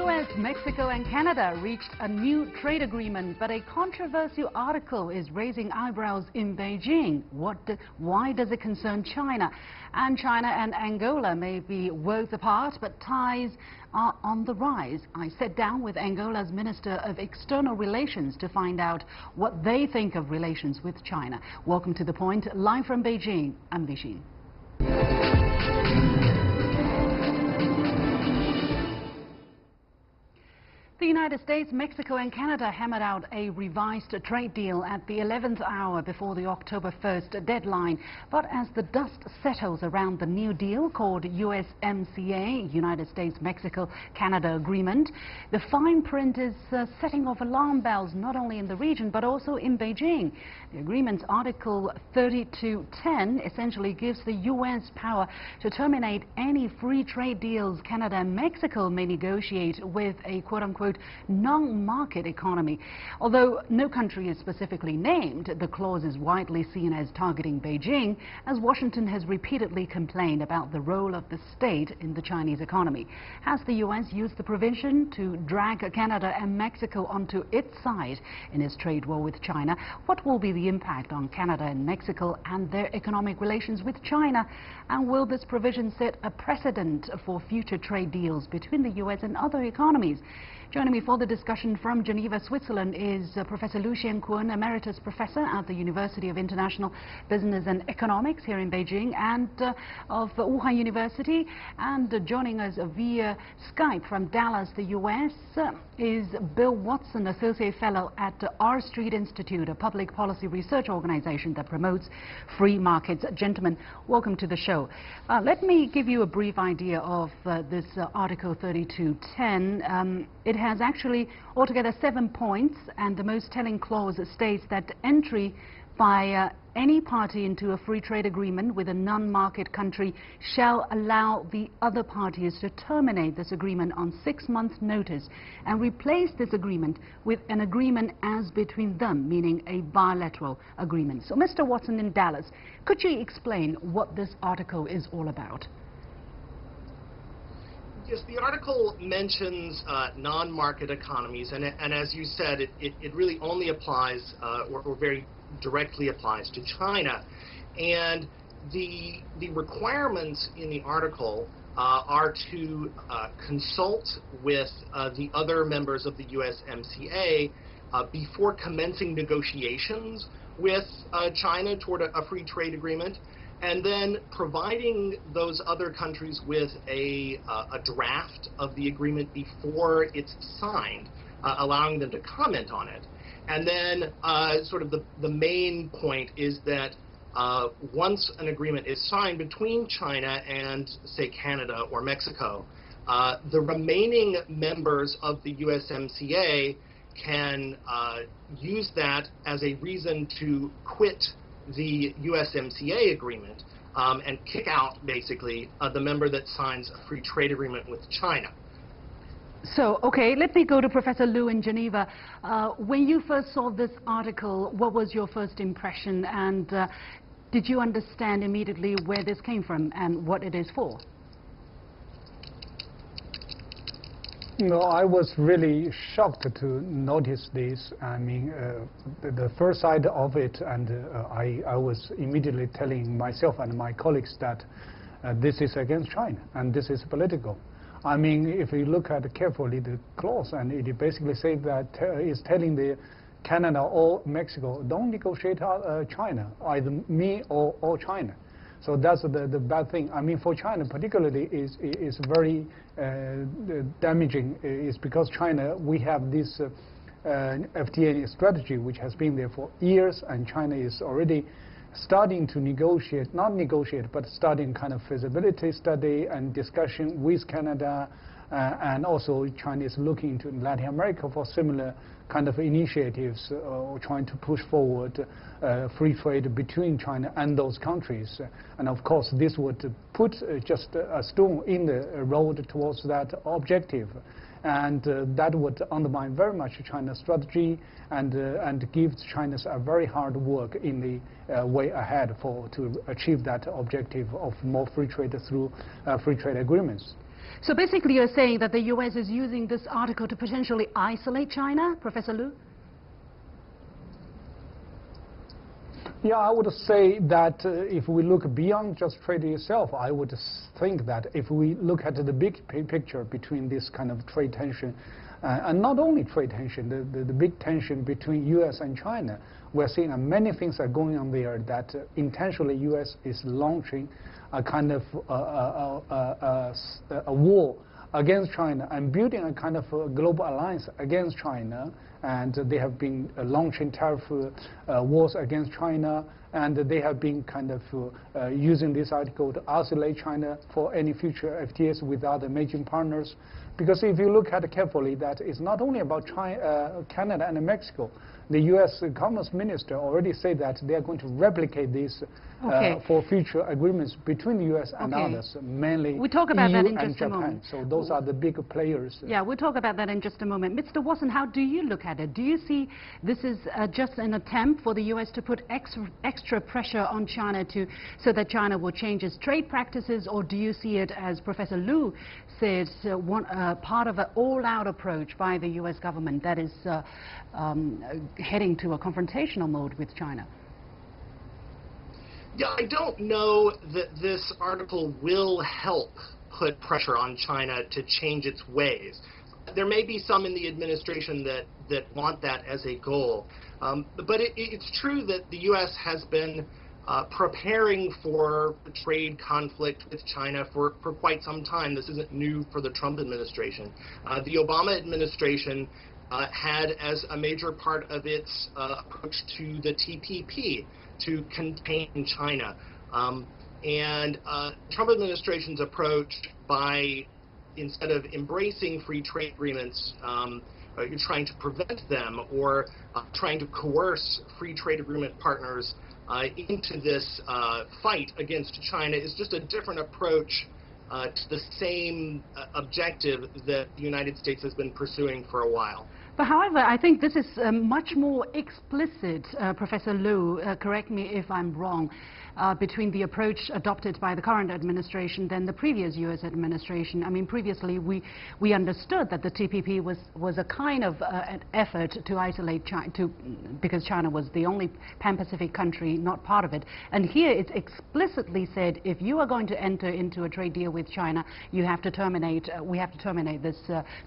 U.S., Mexico and Canada reached a new trade agreement, but a controversial article is raising eyebrows in Beijing. Why does it concern China? And China and Angola may be worlds apart, but ties are on the rise. I sat down with Angola's Minister of External Relations to find out what they think of relations with China. Welcome to The Point, live from Beijing. I'm Beijing. The United States, Mexico and Canada hammered out a revised trade deal at the 11th hour before the October 1st deadline. But as the dust settles around the new deal called USMCA, United States-Mexico-Canada Agreement, the fine print is setting off alarm bells not only in the region but also in Beijing. The agreement's Article 3210 essentially gives the U.S. power to terminate any free trade deals Canada and Mexico may negotiate with a quote-unquote non-market economy. Although no country is specifically named, the clause is widely seen as targeting Beijing, as Washington has repeatedly complained about the role of the state in the Chinese economy. Has the U.S. used the provision to drag Canada and Mexico onto its side in its trade war with China? What will be the impact on Canada and Mexico and their economic relations with China? And will this provision set a precedent for future trade deals between the U.S. and other economies? Joining me for the discussion from Geneva, Switzerland is Professor Xiankun, Emeritus Professor at the University of International Business and Economics here in Beijing and of Wuhan University. And joining us via Skype from Dallas, the U.S. is Bill Watson, Associate Fellow at R Street Institute, a public policy research organization that promotes free markets. Gentlemen, welcome to the show. Let me give you a brief idea of this Article 3210. It has actually altogether 7 points, and the most telling clause states that entry by any party into a free trade agreement with a non-market country shall allow the other parties to terminate this agreement on 6 months' notice and replace this agreement with an agreement as between them, meaning a bilateral agreement. So, Mr. Watson in Dallas, could you explain what this article is all about? Yes, the article mentions non-market economies, and as you said, it really only applies, or very directly applies to China. And the requirements in the article are to consult with the other members of the USMCA before commencing negotiations with China toward a free trade agreement, and then providing those other countries with a draft of the agreement before it's signed, allowing them to comment on it. And then sort of the main point is that once an agreement is signed between China and, say, Canada or Mexico, the remaining members of the USMCA can use that as a reason to quit the USMCA agreement and kick out, basically, the member that signs a free trade agreement with China. So, okay, let me go to Professor Liu in Geneva. When you first saw this article, what was your first impression, and did you understand immediately where this came from and what it is for? No, I was really shocked to notice this. I mean, the first side of it, and I was immediately telling myself and my colleagues that this is against China and this is political. I mean, if you look at carefully the clause, and it basically says that it's telling the Canada or Mexico, don't negotiate China, either me or China. So that's the bad thing. I mean, for China particularly is very damaging. Is because China, we have this FTA strategy which has been there for years, and China is already starting to negotiate, not negotiate, but starting kind of feasibility study and discussion with Canada, and also China is looking to Latin America for similar kind of initiatives, trying to push forward free trade between China and those countries. And of course, this would put just a stone in the road towards that objective. And that would undermine very much China's strategy and give China a very hard work in the way ahead to achieve that objective of more free trade through free trade agreements. So basically you're saying that the U.S. is using this article to potentially isolate China, Professor Liu? Yeah, I would say that if we look beyond just trade itself, I would think that if we look at the big picture between this kind of trade tension, and not only trade tension, the big tension between U.S. and China, we're seeing many things are going on there that intentionally U.S. is launching a kind of a war against China and building a kind of a global alliance against China. And they have been launching tariff wars against China, and they have been kind of using this article to isolate China for any future FTAs with other major partners. Because if you look at it carefully, that it's not only about China, Canada and Mexico. The U.S. Commerce Minister already said that they are going to replicate this for future agreements between the U.S. and others, mainly we'll talk about EU that in and just Japan. a moment. So those are the big players. Yeah, we'll talk about that in just a moment. Mr. Watson, how do you look at it? Do you see this is just an attempt for the U.S. to put extra pressure on China so that China will change its trade practices, or do you see it, as Professor Liu says, part of an all-out approach by the U.S. government that is heading to a confrontational mode with China? Yeah, I don't know that this article will help put pressure on China to change its ways. There may be some in the administration that want that as a goal. But it's true that the U.S. has been preparing for trade conflict with China for quite some time. This isn't new for the Trump administration. The Obama administration had as a major part of its approach to the TPP to contain China. And Trump administration's approach by, instead of embracing free trade agreements, trying to prevent them or trying to coerce free trade agreement partners into this fight against China is just a different approach to the same objective that the United States has been pursuing for a while. But however, I think this is much more explicit, Professor Liu, correct me if I'm wrong, between the approach adopted by the current administration than the previous U.S. administration. I mean, previously we understood that the TPP was a kind of an effort to isolate China, because China was the only Pan-Pacific country not part of it. And here it's explicitly said, if you are going to enter into a trade deal with China, you have to terminate. We have to terminate this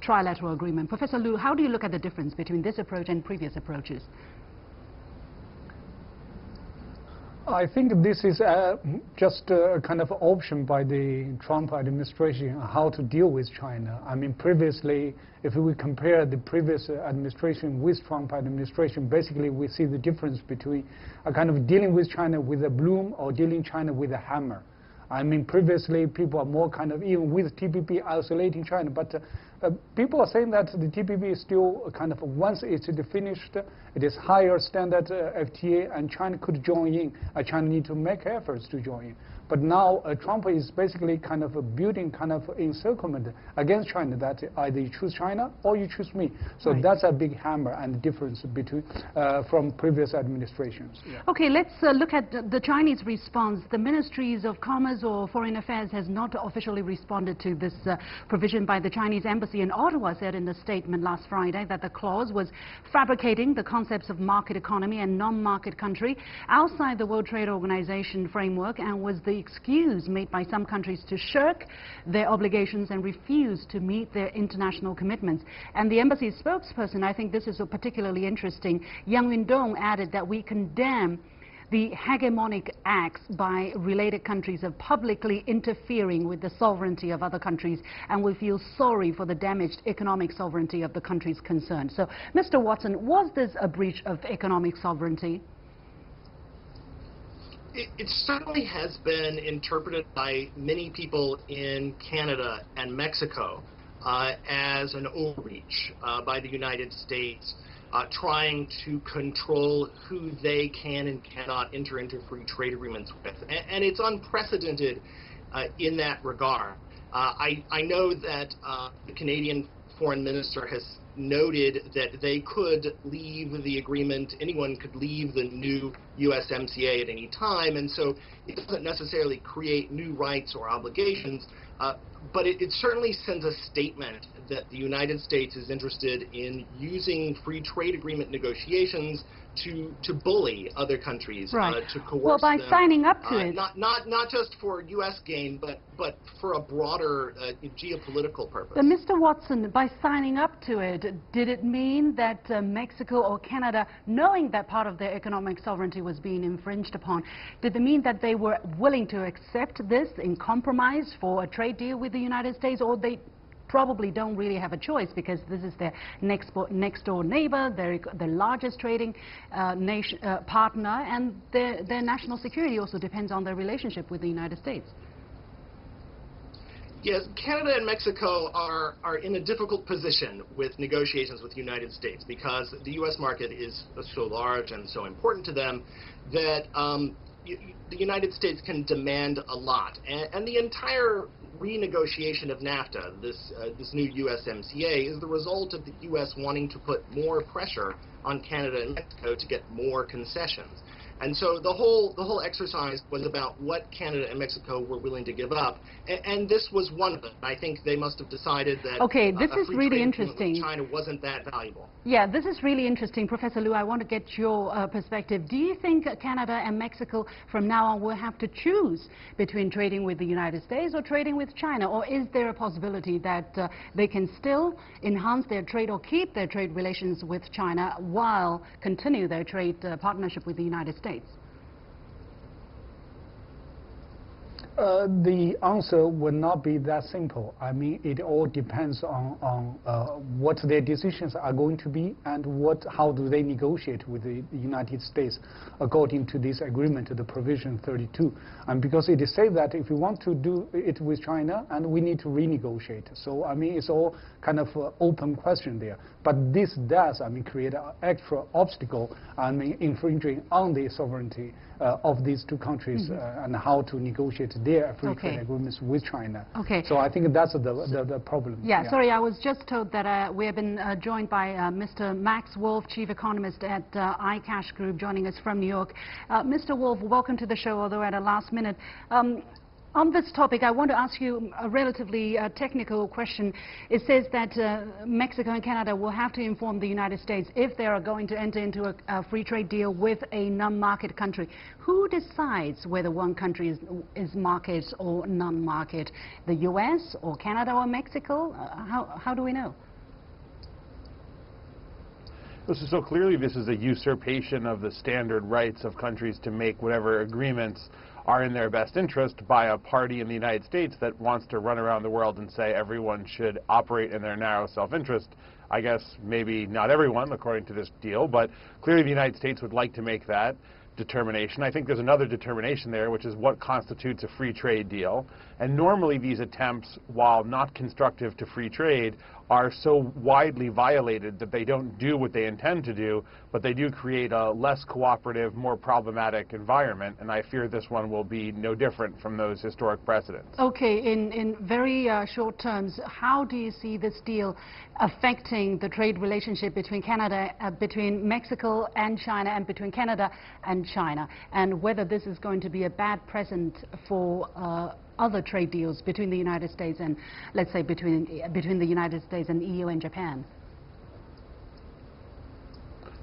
trilateral agreement. Professor Liu, how do you look at the difference between this approach and previous approaches? I think this is just a kind of option by the Trump administration how to deal with China. I mean, previously, if we compare the previous administration with Trump administration, basically we see the difference between a kind of dealing with China with a broom or dealing China with a hammer. I mean, previously people are more kind of, even with TPP, isolating China, but people are saying that the TPP is still kind of, once it's finished, it is higher standard FTA, and China could join in. China need to make efforts to join in. But now Trump is basically kind of building kind of encirclement against China, that either you choose China or you choose me. So right. That's a big hammer and difference between from previous administrations. Yeah. Okay, let's look at the Chinese response. The Ministries of Commerce or Foreign Affairs has not officially responded to this provision by the Chinese embassy in Ottawa, said in a statement last Friday that the clause was fabricating the concepts of market economy and non-market country outside the World Trade Organization framework, and was the excuse made by some countries to shirk their obligations and refuse to meet their international commitments. And the embassy's spokesperson, I think this is particularly interesting, Yang Yundong, added that we condemn the hegemonic acts by related countries of publicly interfering with the sovereignty of other countries, and we feel sorry for the damaged economic sovereignty of the countries concerned. So, Mr. Watson, was this a breach of economic sovereignty? It certainly has been interpreted by many people in Canada and Mexico as an overreach by the United States, trying to control who they can and cannot enter into free trade agreements with. And it's unprecedented in that regard. I know that the Canadian Foreign Minister has noted that they could leave the agreement, anyone could leave the new USMCA at any time, and so it doesn't necessarily create new rights or obligations. But it certainly sends a statement that the United States is interested in using free trade agreement negotiations to bully other countries, right. to coerce well, by them, signing up to it, not just for U.S. gain, but for a broader geopolitical purpose. Mr. Watson, by signing up to it, did it mean that Mexico or Canada, knowing that part of their economic sovereignty was being infringed upon, did it mean that they were willing to accept this in compromise for a trade deal with the United States, or they probably don't really have a choice because this is their next door neighbor, their largest trading partner, and their national security also depends on their relationship with the United States? Yes, Canada and Mexico are in a difficult position with negotiations with the United States because the U.S. market is so large and so important to them that the United States can demand a lot. And the entire renegotiation of NAFTA, this new USMCA, is the result of the U.S. wanting to put more pressure on Canada and Mexico to get more concessions. And so the whole exercise was about what Canada and Mexico were willing to give up, and this was one of them. I think they must have decided that okay, this is really interesting. With China wasn't that valuable. Yeah, this is really interesting. Professor Liu, I want to get your perspective. Do you think Canada and Mexico from now on will have to choose between trading with the United States or trading with China, or is there a possibility that they can still enhance their trade or keep their trade relations with China while continue their trade partnership with the United States? The answer will not be that simple. I mean, it all depends on what their decisions are going to be and how do they negotiate with the United States according to this agreement, the provision 32. And because it is said that if we want to do it with China, and we need to renegotiate. So, I mean, it's all kind of open question there. But this does, I mean, create an extra obstacle, I mean, infringing on the sovereignty of these two countries and how to negotiate their free trade agreements with China. Okay. So I think that's the problem. Yeah, sorry, I was just told that we have been joined by Mr. Max Wolf, Chief Economist at iCash Group, joining us from New York. Mr. Wolf, welcome to the show, although at a last minute. On this topic, I want to ask you a relatively technical question. It says that Mexico and Canada will have to inform the United States if they are going to enter into a free trade deal with a non-market country. Who decides whether one country is market or non-market? The U.S. or Canada or Mexico? How do we know? So clearly this is a usurpation of the standard rights of countries to make whatever agreements are in their best interest by a party in the United States that wants to run around the world and say everyone should operate in their narrow self-interest. I guess maybe not everyone, according to this deal, but clearly the United States would like to make that determination. I think there's another determination there, which is what constitutes a free trade deal. And normally these attempts, while not constructive to free trade, are so widely violated that they don't do what they intend to do, but they do create a less cooperative, more problematic environment, and I fear this one will be no different from those historic precedents. Okay, in very short terms, how do you see this deal affecting the trade relationship between between Mexico and China, and between Canada and China, and whether this is going to be a bad present for other trade deals between the United States and, let's say, between the United States and EU and Japan?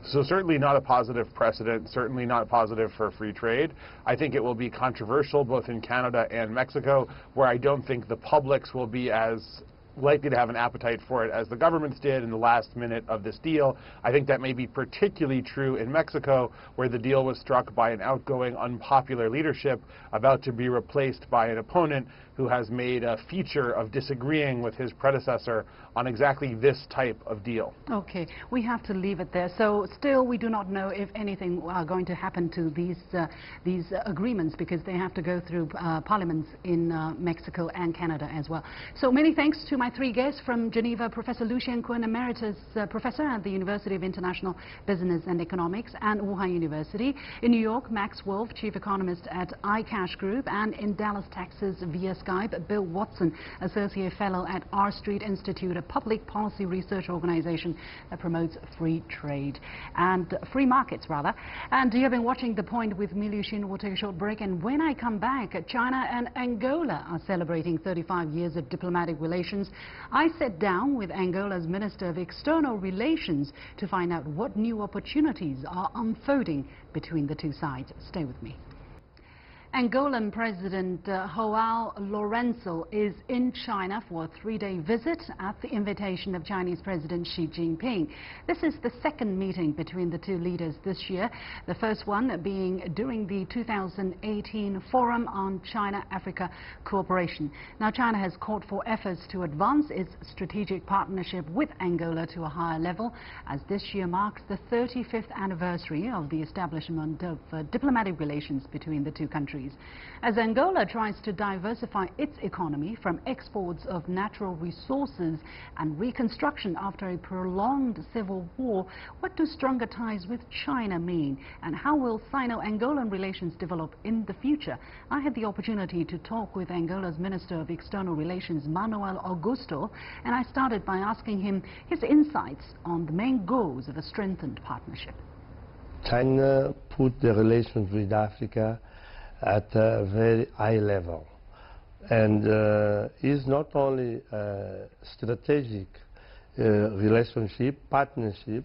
So certainly not a positive precedent, certainly not positive for free trade. I think it will be controversial both in Canada and Mexico, where I don't think the publics will be as likely to have an appetite for it as the governments did in the last minute of this deal. I think that may be particularly true in Mexico, where the deal was struck by an outgoing, unpopular leadership about to be replaced by an opponent who has made a feature of disagreeing with his predecessor on exactly this type of deal. Okay, we have to leave it there. So still we do not know if anything are going to happen to these agreements, because they have to go through parliaments in Mexico and Canada as well. So many thanks to my three guests from Geneva: Professor Xiankun, Emeritus Professor at the University of International Business and Economics and Wuhan University; in New York, Max Wolf, Chief Economist at iCash Group; and in Dallas, Texas, via Skype, Skype Bill Watson, Associate Fellow at R Street Institute, a public policy research organization that promotes free trade and free markets, rather. And you have been watching The Point with me, Liu Xin. We'll take a short break, and when I come back, China and Angola are celebrating 35 years of diplomatic relations. I sat down with Angola's Minister of External Relations to find out what new opportunities are unfolding between the two sides. Stay with me. Angolan President Joao Lourenco is in China for a 3-day visit at the invitation of Chinese President Xi Jinping. This is the second meeting between the two leaders this year, the first one being during the 2018 Forum on China-Africa Cooperation. Now, China has called for efforts to advance its strategic partnership with Angola to a higher level, as this year marks the 35th anniversary of the establishment of diplomatic relations between the two countries. As Angola tries to diversify its economy from exports of natural resources and reconstruction after a prolonged civil war, what do stronger ties with China mean? And how will Sino-Angolan relations develop in the future? I had the opportunity to talk with Angola's Minister of External Relations, Manuel Augusto, and I started by asking him his insights on the main goals of a strengthened partnership. China put the relations with Africa at a very high level, and is not only a strategic relationship, partnership,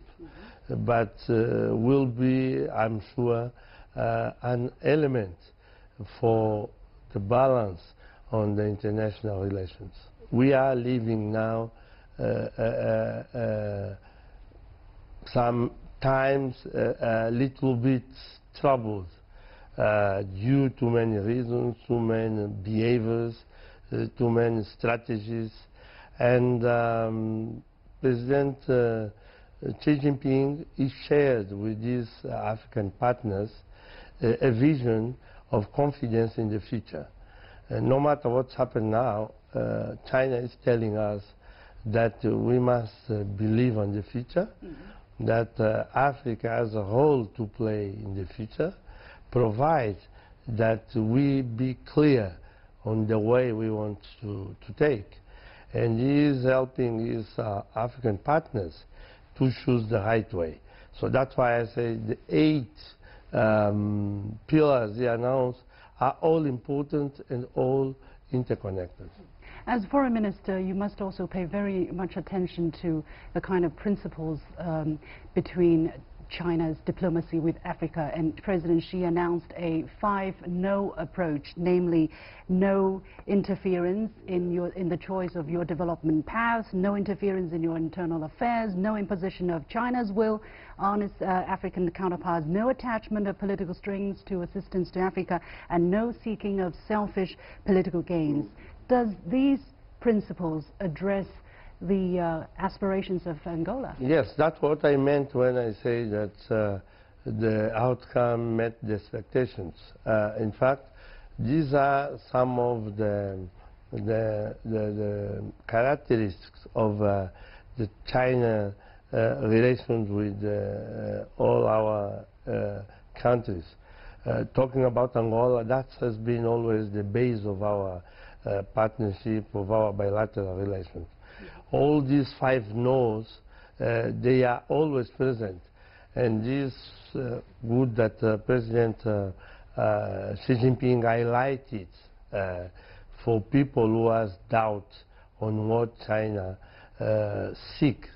but will be, I'm sure, an element for the balance on the international relations. We are living now sometimes a little bit troubled due to many reasons, too many behaviors, too many strategies, and President Xi Jinping is shared with these African partners a vision of confidence in the future. No matter what's happened now, China is telling us that we must believe in the future, that Africa has a role to play in the future, provide that we be clear on the way we want to take. And he is helping his African partners to choose the right way. So that's why I say the 8 pillars he announced are all important and all interconnected. As Foreign Minister, you must also pay very much attention to the kind of principles between China's diplomacy with Africa, and President Xi announced a 5-no approach, namely no interference in the choice of your development path, no interference in your internal affairs, no imposition of China's will on its African counterparts, no attachment of political strings to assistance to Africa, and no seeking of selfish political gains. Does these principles address the aspirations of Angola? Yes, that's what I meant when I say that the outcome met the expectations. In fact, these are some of the characteristics of the China relations with all our countries. Talking about Angola, that has been always the base of our partnership, of our bilateral relations. All these 5 no's, they are always present, and this good that President Xi Jinping highlighted for people who has doubt on what China seek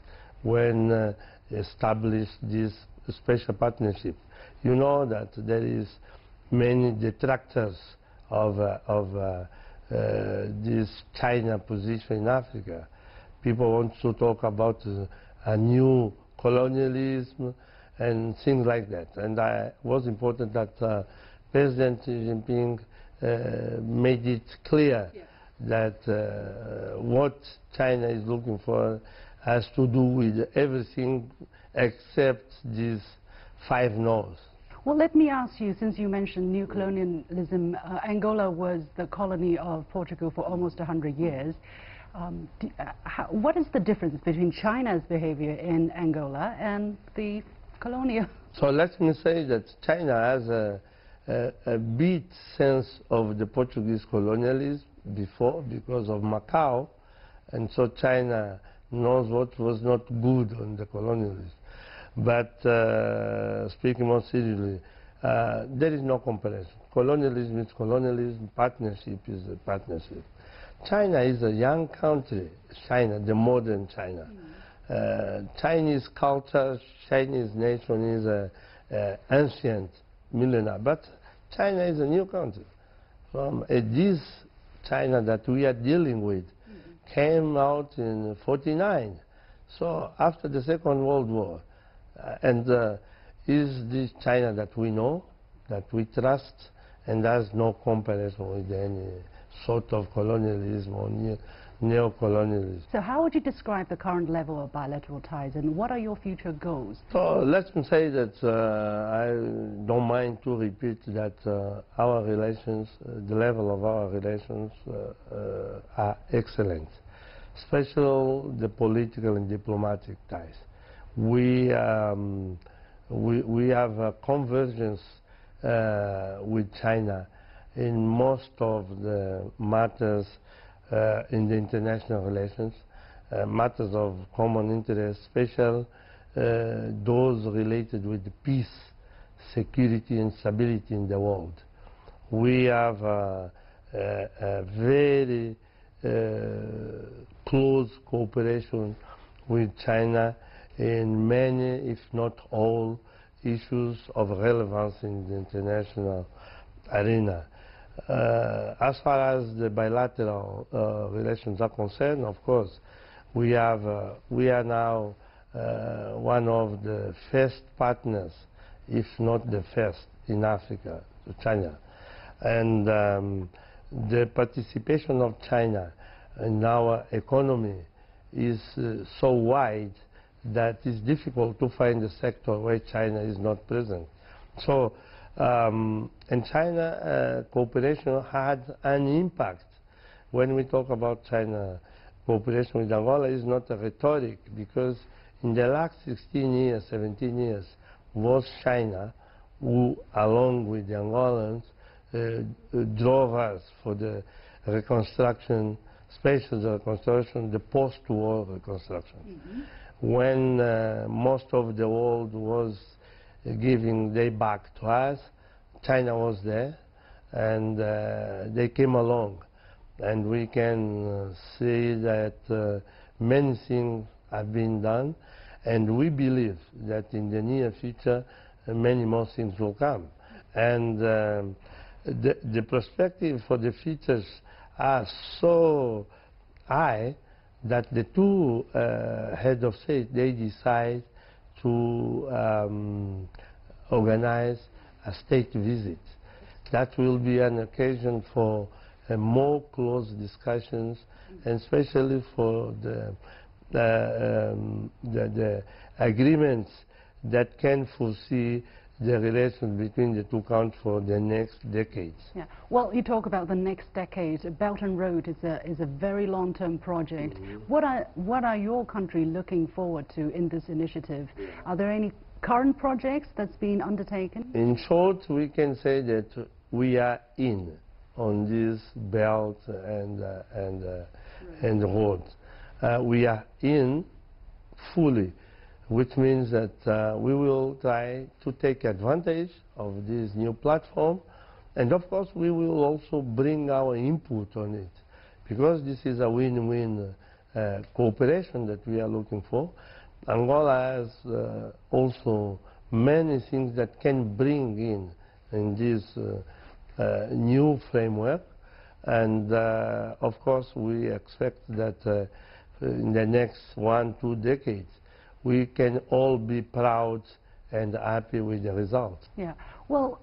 when established this special partnership. You know that there is many detractors of this China position in Africa. People want to talk about a new colonialism and things like that. And it was important that President Xi Jinping made it clear that what China is looking for has to do with everything except these 5 no's. Well, let me ask you, since you mentioned new colonialism, Angola was the colony of Portugal for almost 100 years. What is the difference between China's behavior in Angola and the colonial? So let me say that China has a big sense of the Portuguese colonialism, before because of Macau, and so China knows what was not good on the colonialism. But speaking more seriously, there is no comparison. Colonialism is colonialism, partnership is a partnership. China is a young country, China, the modern China. Chinese culture, Chinese nation is an ancient millennia, but China is a new country. This China that we are dealing with came out in '49, so after the Second World War. Is this China that we know, that we trust, and there's no comparison with any sort of colonialism or neo-colonialism. So how would you describe the current level of bilateral ties, and what are your future goals? So let me say that I don't mind to repeat that our relations, the level of our relations are excellent, especially the political and diplomatic ties. We have a convergence with China in most of the matters in the international relations, matters of common interest, especially those related with peace, security and stability in the world. We have a very close cooperation with China in many, if not all, issues of relevance in the international arena. As far as the bilateral relations are concerned, of course, we are now one of the first partners, if not the first, in Africa, to China. And the participation of China in our economy is so wide that it's difficult to find a sector where China is not present. So, and China cooperation had an impact. When we talk about China cooperation with Angola, it's not a rhetoric, because in the last 16 years, 17 years, was China who, along with the Angolans, drove us for the reconstruction, especially the reconstruction, the post-war reconstruction. When most of the world was giving their back to us, China was there, and they came along. And we can see that many things have been done, and we believe that in the near future many more things will come. And the perspective for the futures are so high that the two heads of state, they decide to organize a state visit. That will be an occasion for more close discussions, and especially for the agreements that can foresee the relations between the two countries for the next decades. Yeah. Well, you talk about the next decade. Belt and Road is a very long-term project. What are your country looking forward to in this initiative? Are there any current projects that's been undertaken? In short, we can say that we are in on this belt and road. We are in fully, which means that we will try to take advantage of this new platform, and of course we will also bring our input on it, because this is a win-win cooperation that we are looking for. Angola has also many things that can bring in this new framework, and of course we expect that in the next 1-2 decades we can all be proud and happy with the results. Yeah. Well,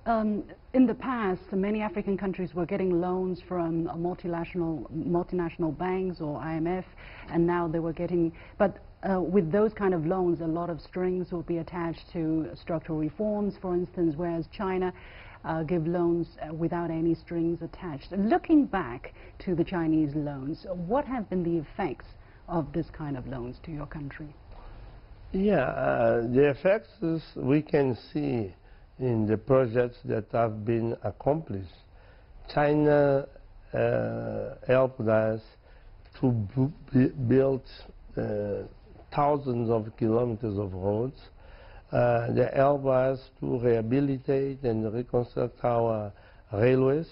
in the past, many African countries were getting loans from multinational banks or IMF, and now they were getting, but with those kind of loans, a lot of strings will be attached to structural reforms, for instance, whereas China give loans without any strings attached. Looking back to the Chinese loans, what have been the effects of this kind of loans to your country? Yeah, the effects we can see in the projects that have been accomplished. China helped us to build thousands of kilometers of roads. They helped us to rehabilitate and reconstruct our railways.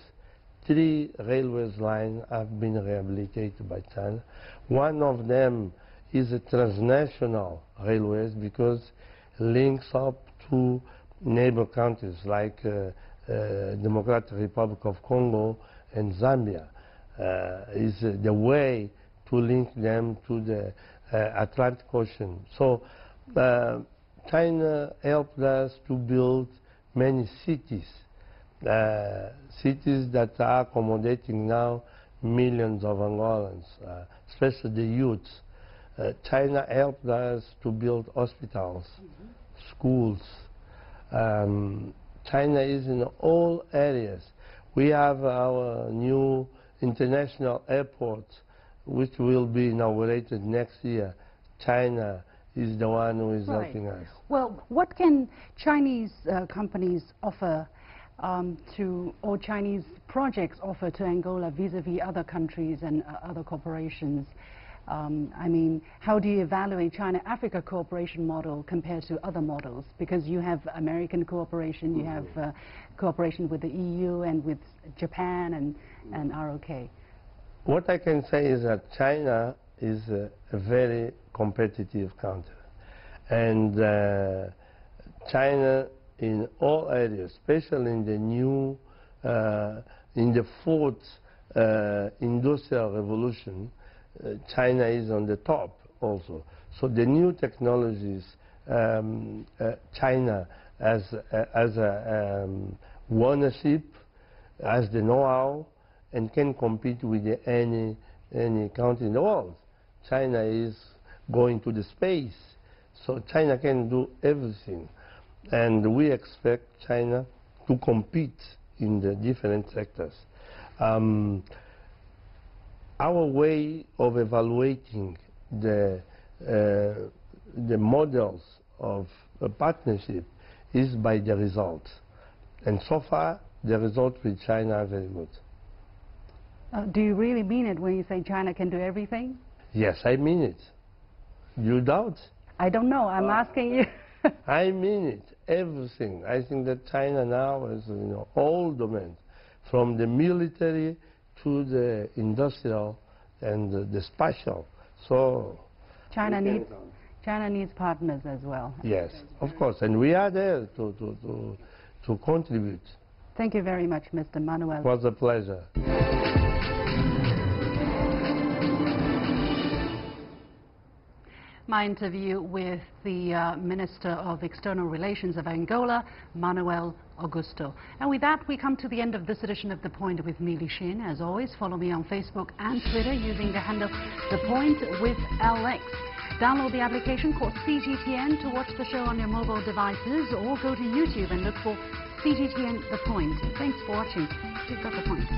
3 railways lines have been rehabilitated by China. One of them is a transnational railways because it links up to neighbor countries like Democratic Republic of Congo and Zambia. Is the way to link them to the Atlantic Ocean. So China helped us to build many cities. Cities that are accommodating now millions of Angolans, especially the youth. China helped us to build hospitals, schools. China is in all areas. We have our new international airport, which will be inaugurated next year. China is the one who is helping us. Well, what can Chinese companies offer or Chinese projects offer to Angola vis-a-vis other countries and other corporations? I mean, how do you evaluate China-Africa cooperation model compared to other models? Because you have American cooperation, you have cooperation with the EU and with Japan and ROK. What I can say is that China is a very competitive country. And China in all areas, especially in the new, in the 4th industrial revolution, China is on the top also. So the new technologies, China has ownership, has the know-how, and can compete with any country in the world. China is going to the space, so China can do everything. And we expect China to compete in the different sectors. Our way of evaluating the models of a partnership is by the results. And so far, the results with China are very good. Do you really mean it when you say China can do everything? Yes, I mean it. You doubt? I don't know. I'm asking you. I mean it. Everything. I think that China now is, all domains, from the military to the industrial and the spatial. So China needs partners as well. Yes, of course, and we are there to contribute. Thank you very much, Mr. Manuel. It was a pleasure. My interview with the Minister of External Relations of Angola, Manuel Augusto. And with that, we come to the end of this edition of The Point with me, Li Xin. As always, follow me on Facebook and Twitter using the handle The Point with LX. Download the application called CGTN to watch the show on your mobile devices, or go to YouTube and look for CGTN The Point. Thanks for watching. Keep up The Point.